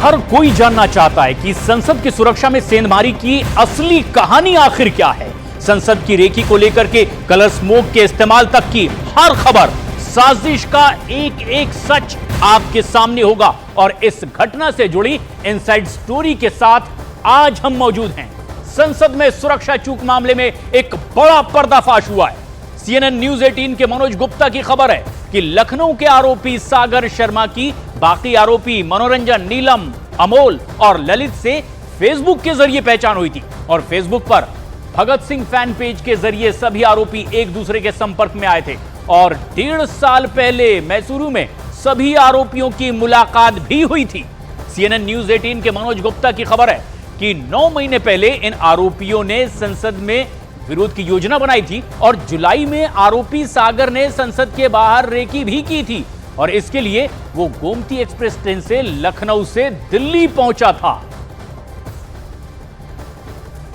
हर कोई जानना चाहता है कि संसद की सुरक्षा में सेंधमारी की असली कहानी आखिर क्या है। संसद की रेकी को लेकर के कलर स्मोक के इस्तेमाल तक की हर खबर, साजिश का एक एक सच आपके सामने होगा। और इस घटना से जुड़ी इनसाइड स्टोरी के साथ आज हम मौजूद हैं। संसद में सुरक्षा चूक मामले में एक बड़ा पर्दाफाश हुआ है। CNN न्यूज 18 के मनोज गुप्ता की खबर है कि लखनऊ के आरोपी सागर शर्मा की बाकी आरोपी मनोरंजन, नीलम, अमोल और ललित से फेसबुक के जरिए पहचान हुई थी। और फेसबुक पर भगत सिंह फैन पेज के जरिए सभी आरोपी एक दूसरे के संपर्क में आए थे। और 1.5 साल पहले मैसूरू में सभी आरोपियों की मुलाकात भी हुई थी। CNN न्यूज 18 के मनोज गुप्ता की खबर है कि 9 महीने पहले इन आरोपियों ने संसद में विरोध की योजना बनाई थी और जुलाई में आरोपी सागर ने संसद के बाहर रेकी भी की थी। और इसके लिए वो गोमती एक्सप्रेस ट्रेन से लखनऊ से दिल्ली पहुंचा था।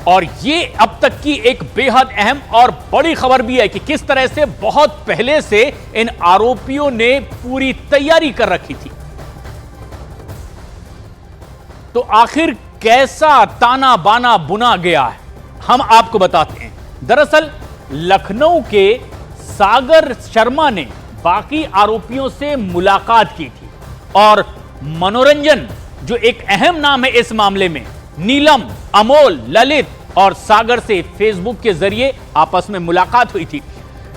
और ये अब तक की एक बेहद अहम और बड़ी खबर भी है कि किस तरह से बहुत पहले से इन आरोपियों ने पूरी तैयारी कर रखी थी। तो आखिर कैसा ताना बाना बुना गया है, हम आपको बताते हैं। दरअसल लखनऊ के सागर शर्मा ने बाकी आरोपियों से मुलाकात की थी और मनोरंजन, जो एक अहम नाम है इस मामले में, नीलम, अमोल, ललित और सागर से फेसबुक के जरिए आपस में मुलाकात हुई थी।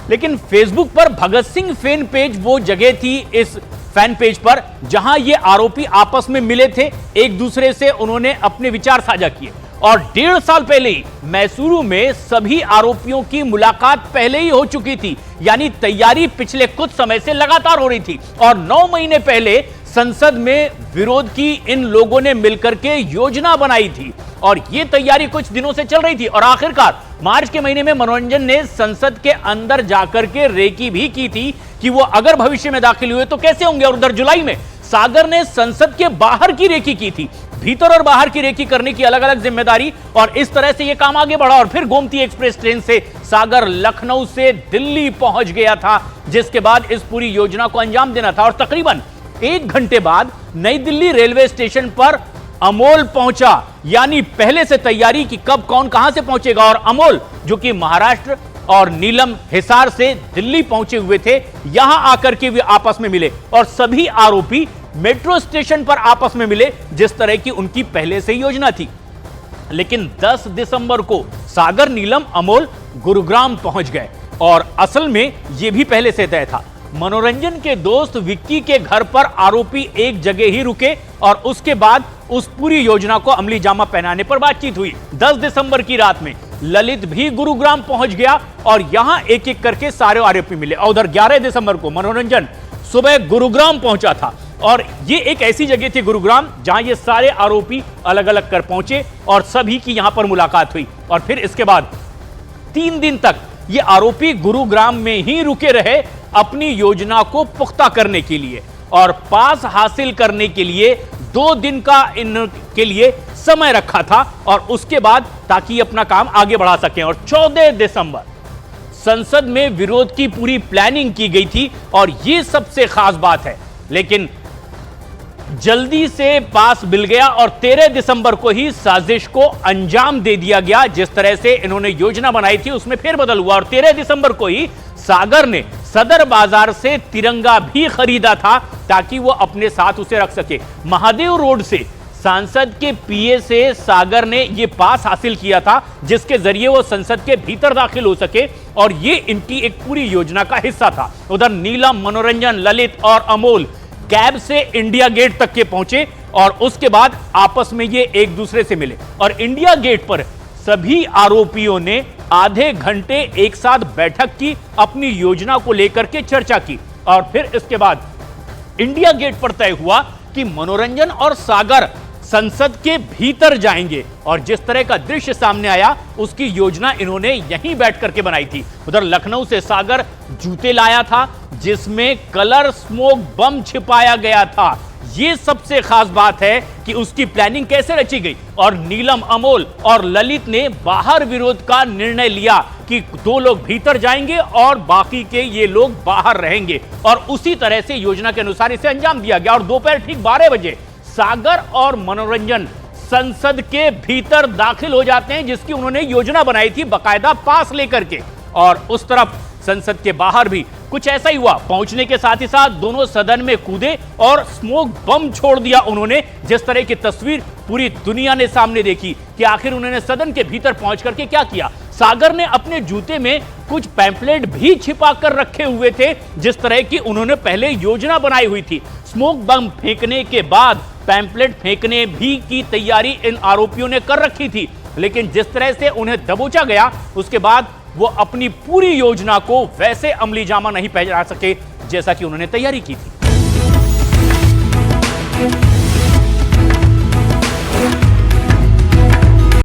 लेकिन फेसबुक पर भगत सिंह फैन पेज वो जगह थी इस फैन पेज पर जहां ये आरोपी आपस में मिले थे, एक दूसरे से उन्होंने अपने विचार साझा किए। और 1.5 साल पहले ही मैसूरू में सभी आरोपियों की मुलाकात पहले ही हो चुकी थी, यानी तैयारी पिछले कुछ समय से लगातार हो रही थी। और 9 महीने पहले संसद में विरोध की इन लोगों ने मिलकर के योजना बनाई थी और यह तैयारी कुछ दिनों से चल रही थी। और आखिरकार मार्च के महीने में मनोरंजन ने संसद के अंदर जाकर के रेकी भी की थी कि वो अगर भविष्य में दाखिल हुए तो कैसे होंगे। और उधर जुलाई में सागर ने संसद के बाहर की रेकी की थी, भीतर और बाहर की रेकी करने की अलग अलग जिम्मेदारी। और इस तरह से यह काम आगे बढ़ा और फिर गोमती एक्सप्रेस ट्रेन से सागर लखनऊ से दिल्ली पहुंच गया था, जिसके बाद इस पूरी योजना को अंजाम देना था। और तकरीबन 1 घंटे बाद नई दिल्ली रेलवे स्टेशन पर अमोल पहुंचा, यानी पहले से तैयारी कि कब कौन कहां से पहुंचेगा। और अमोल, जो कि महाराष्ट्र, और नीलम हिसार से दिल्ली पहुंचे हुए थे, यहां आकर के वे आपस में मिले और सभी आरोपी मेट्रो स्टेशन पर आपस में मिले, जिस तरह की उनकी पहले से योजना थी। लेकिन 10 दिसंबर को सागर, नीलम, अमोल गुरुग्राम पहुंच गए और असल में यह भी पहले से तय था। मनोरंजन के दोस्त विक्की के घर पर आरोपी एक जगह ही रुके और उसके बाद उस पूरी योजना को अमली जामा पहनाने पर बातचीत हुई। 10 दिसंबर की रात में ललित भी गुरुग्राम पहुंच गया और यहां एक एक करके सारे आरोपी मिले। और उधर 11 दिसंबर को मनोरंजन सुबह गुरुग्राम पहुंचा था और ये एक ऐसी जगह थी गुरुग्राम जहां ये सारे आरोपी अलग अलग कर पहुंचे और सभी की यहां पर मुलाकात हुई। और फिर इसके बाद 3 दिन तक ये आरोपी गुरुग्राम में ही रुके रहे अपनी योजना को पुख्ता करने के लिए और पास हासिल करने के लिए 2 दिन का इनके लिए समय रखा था और उसके बाद ताकि अपना काम आगे बढ़ा सकें। और 14 दिसंबर संसद में विरोध की पूरी प्लानिंग की गई थी और यह सबसे खास बात है। लेकिन जल्दी से पास मिल गया और 13 दिसंबर को ही साजिश को अंजाम दे दिया गया। जिस तरह से इन्होंने योजना बनाई थी उसमें फेरबदल हुआ और 13 दिसंबर को ही सागर ने सदर बाजार से तिरंगा भी खरीदा था ताकि वो अपने साथ उसे रख सके। महादेव रोड से सांसद के पीए से सागर ने यह पास हासिल किया था जिसके जरिए वो संसद के भीतर दाखिल हो सके और ये इनकी एक पूरी योजना का हिस्सा था। उधर नीलम, मनोरंजन, ललित और अमोल कैब से इंडिया गेट तक के पहुंचे और उसके बाद आपस में ये एक दूसरे से मिले और इंडिया गेट पर सभी आरोपियों ने आधे घंटे एक साथ बैठक की, अपनी योजना को लेकर के चर्चा की। और फिर इसके बाद इंडिया गेट पर तय हुआ कि मनोरंजन और सागर संसद के भीतर जाएंगे और जिस तरह का दृश्य सामने आया उसकी योजना इन्होंने यहीं बैठ करके बनाई थी। उधर लखनऊ से सागर जूते लाया था जिसमें कलर स्मोक बम छिपाया गया था। यह सबसे खास बात है कि उसकी प्लानिंग कैसे रची गई। और नीलम, अमोल और ललित ने बाहर विरोध का निर्णय लिया कि 2 लोग भीतर जाएंगे और बाकी के ये लोग बाहर रहेंगे और उसी तरह से योजना के अनुसार इसे अंजाम दिया गया। और दोपहर ठीक 12 बजे सागर और मनोरंजन संसद के भीतर दाखिल हो जाते हैं, जिसकी उन्होंने योजना बनाई थी बकायदा पास लेकर के। और उस तरफ संसद के बाहर भी कुछ ऐसा ही हुआ। पहुंचने के साथ ही साथ दोनों सदन में कूदे और स्मोक बम छोड़ दिया उन्होंने। जिस तरह की तस्वीर पूरी दुनिया ने सामने देखी कि आखिर उन्होंने सदन के भीतर पहुंच करके क्या किया। सागर ने अपने जूते में कुछ पैम्फलेट भी छिपा कर रखे हुए थे, जिस तरह की उन्होंने पहले योजना बनाई हुई थी। स्मोक बम फेंकने के बाद पैम्फलेट फेंकने भी की तैयारी इन आरोपियों ने कर रखी थी, लेकिन जिस तरह से उन्हें दबोचा गया उसके बाद वो अपनी पूरी योजना को वैसे अमली जामा नहीं पहना सके जैसा कि उन्होंने तैयारी की थी।